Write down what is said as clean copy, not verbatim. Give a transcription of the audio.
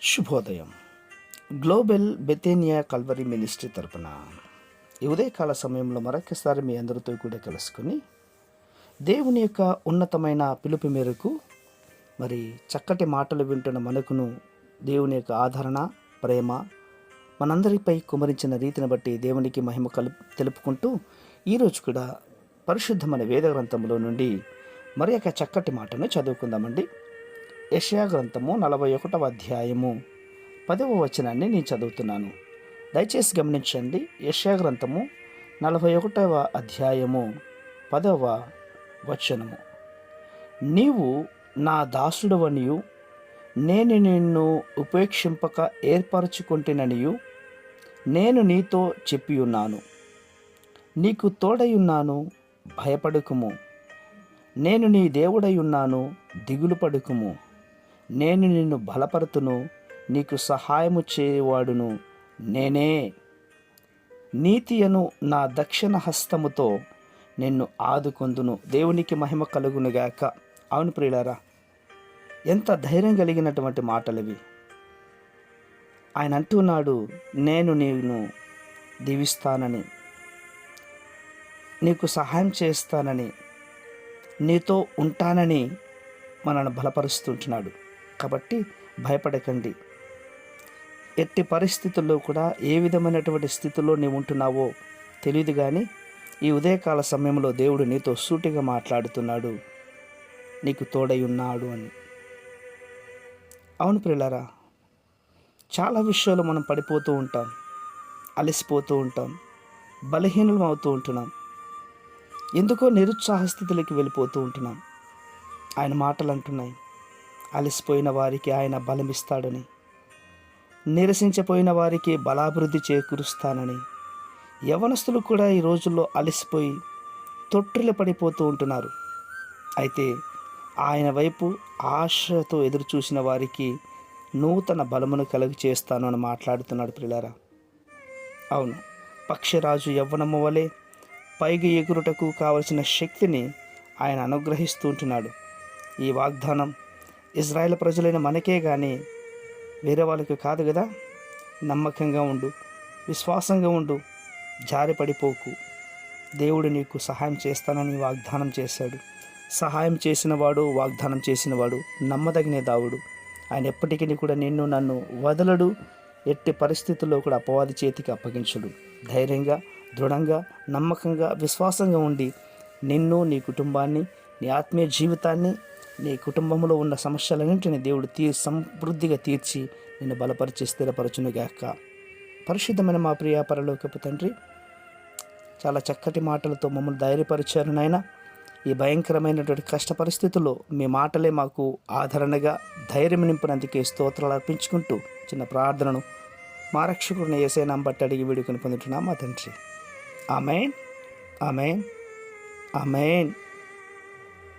శుభోదయం. Global బెతేనియా Calvary ministry తరపున ఈ ఉదయకాల సమయంలో మరొకసారి మీ అందరితో కూడా కలుసుకుని దేవుని యొక్క ఉన్నతమైన పిలుపు మేరకు మరి చక్కటి మాటలు వింటున్న మనకును దేవుని యొక్క ఆదరణ, ప్రేమ మనందరిపై కుమరించిన రీతిని బట్టి దేవునికి మహిమ తెలుపుకుంటూ ఈరోజు కూడా పరిశుద్ధమైన వేద గ్రంథంలో నుండి మరి యొక్క చక్కటి మాటను చదువుకుందామండి. యెషయా గ్రంథము 41వ అధ్యాయము 10వ వచనాన్ని నేను చదువుతున్నాను. దయచేసి గమనించండి. యెషయా గ్రంథము 41వ అధ్యాయము 10వ వచనము. నీవు నా దాసుడవనియు నేను నిన్ను ఉపేక్షింపక ఏర్పరచుకుంటుననియు నేను నీతో చెప్పియున్నాను. నీకు తోడయున్నాను, భయపడకుము. నేను నీ దేవుడై ఉన్నాను, దిగులు పడుకుము. నేను నిన్ను బలపరుతును, నీకు సహాయము చేయవాడును నేనే. నీతియను నా దక్షిణ హస్తముతో నిన్ను ఆదుకొందును. దేవునికి మహిమ కలుగునుగాక. అవును ప్రియులారా, ఎంత ధైర్యం కలిగినటువంటి మాటలవి. ఆయన అంటున్నాడు, నేను నిన్ను దీవిస్తానని, నీకు సహాయం చేస్తానని, నీతో ఉంటానని మనల్ని బలపరుస్తుంటున్నాడు. కాబట్టి భయపడకండి. ఎట్టి పరిస్థితుల్లో కూడా ఏ విధమైనటువంటి స్థితిలో నీవు ఉంటున్నావో తెలియదు, కానీ ఈ ఉదయకాల సమయంలో దేవుడు నీతో సూటిగా మాట్లాడుతున్నాడు, నీకు తోడై ఉన్నాడు అని. అవును ప్రియులారా, చాలా విషయాలు మనం పడిపోతూ ఉంటాం, అలసిపోతూ ఉంటాం, బలహీనం అవుతూ ఉంటున్నాం, ఎందుకో నిరుత్సాహ స్థితిలోకి వెళ్ళిపోతూ ఉంటున్నాం. ఆయన మాటలు అంటున్నాయి, అలసిపోయిన వారికి ఆయన బలమిస్తాడని, నిరసించిపోయిన వారికి బలాభివృద్ధి చేకూరుస్తానని. యవనస్తులు కూడా ఈ రోజుల్లో అలసిపోయి తొట్టిల్లు పడిపోతూ ఉంటున్నారు. అయితే ఆయన వైపు ఆశతో ఎదురు చూసిన వారికి నూతన బలమును కలుగు చేస్తాను అని మాట్లాడుతున్నాడు ప్రియులారా. అవును, పక్షిరాజు యవ్వనము వలె పైకి ఎగురుటకు కావలసిన శక్తిని ఆయన అనుగ్రహిస్తూ ఉంటున్నాడు. ఈ వాగ్దానం ఇజ్రాయేల్ ప్రజలైన మనకే కానీ వేరే వాళ్ళకి కాదు కదా. నమ్మకంగా ఉండు, విశ్వాసంగా ఉండు, జారిపడిపోకు. దేవుడు నీకు సహాయం చేస్తానని వాగ్దానం చేశాడు. సహాయం చేసినవాడు, వాగ్దానం చేసినవాడు నమ్మదగిన దావుడు. ఆయన ఎప్పటికీ కూడా నిన్ను నన్ను వదలడు. ఎట్టి పరిస్థితుల్లో కూడా అపవాది చేతికి అప్పగించడు. ధైర్యంగా, దృఢంగా, నమ్మకంగా, విశ్వాసంగా ఉండి నిన్ను, నీ కుటుంబాన్ని, నీ ఆత్మీయ జీవితాన్ని, నీ కుటుంబంలో ఉన్న సమస్యలన్నింటినీ దేవుడు సమృద్ధిగా తీర్చి నిన్ను బలపరిచి స్థిరపరచునుగాక. పరిశుద్ధమైన మా ప్రియ పరలోకపు తండ్రి, చాలా చక్కటి మాటలతో మమ్మల్ని ధైర్యపరిచారు నాయన. ఈ భయంకరమైనటువంటి కష్ట పరిస్థితుల్లో మీ మాటలే మాకు ఆదరణగా ధైర్యం నింపినందుకే స్తోత్రాలు అర్పించుకుంటూ చిన్న ప్రార్థనను మా రక్షకుడిని యేసయ్య నామమున బట్టి అడిగి వేడుకొని పొందుతున్నాం మా తండ్రి. ఆమేన్, ఆమేన్, ఆమేన్.